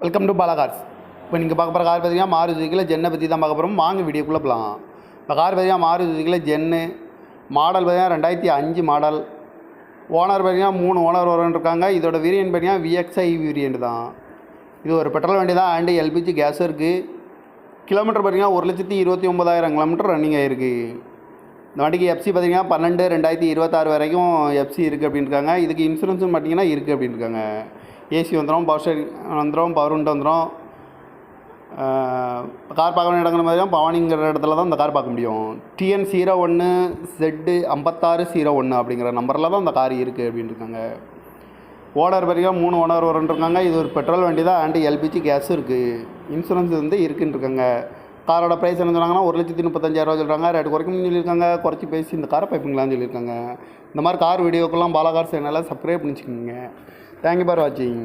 Welcome to Bala cars. இப்போ நீங்கள் பார்க்க போகிற கார் பார்த்தீங்கன்னா மாருதி சுசுக்கியில் ஜென்னை பற்றி தான் பார்க்க போகிறோம். வாங்க வீடியோக்குள்ளே போகலாம். இப்போ கார் பார்த்தீங்கன்னா மாருதி சுசுக்கியில் ஜென்னு மாடல் பார்த்தீங்கன்னா 2005 மாடல். ஓனர் பார்த்தீங்கன்னா 3 ஓனர் இருக்காங்க. இதோட வேரியன்ட் பார்த்தீங்கன்னா VXI வேரியன்ட் தான். இது ஒரு பெட்ரோல் வண்டி தான் அண்டு LPG கேஸும் இருக்குது. கிலோமீட்டர் பார்த்தீங்கன்னா 1,29,000 கிலோமீட்டர் ரன்னிங் ஆகிருக்கு. இந்த வண்டிக்கு FC பார்த்தீங்கன்னா 12/2026 வரைக்கும் FC இருக்குது அப்படின்னு இருக்காங்க. இதுக்கு இன்சூரன்ஸும் பார்த்தீங்கன்னா இருக்குது அப்படின்னு இருக்காங்க. ஏசி வந்துடும், பவர் ஸ்டேரிங் வந்துடும், பவர் விண்டோ வந்துடும். கார் பார்க்க வேண்டிய இடங்கிற மாதிரி தான் பவானிங்கிற இடத்துல தான் இந்த கார் பார்க்க முடியும். TN01Z5601 அப்படிங்கிற நம்பரில் தான் இந்த கார் இருக்குது அப்படின்னு இருக்காங்க. ஓனர் பார்த்தீங்கன்னா 3 ஓனர் இருக்காங்க. இது ஒரு பெட்ரோல் வண்டி தான் அண்டு LPG கேஸும் இருக்குது. இன்சூரன்ஸ் வந்து இருக்குன்னு இருக்காங்க. காரோட ப்ரைஸ் என்ன சொன்னாங்கன்னா 1,35,000 சொல்கிறாங்க. ரேட்டு குறைக்கணும்னு சொல்லியிருக்காங்க. குறைச்சி பேசி இந்த காரை பைப்பிங்களான்னு சொல்லியிருக்காங்க. இந்த மாதிரி கார் வீடியோக்கெல்லாம் பாலா கார் சேனலை சப்ஸ்கிரைப் பண்ணிச்சுக்கோங்க. தேங்க்யூ ஃபார் வாட்சிங்.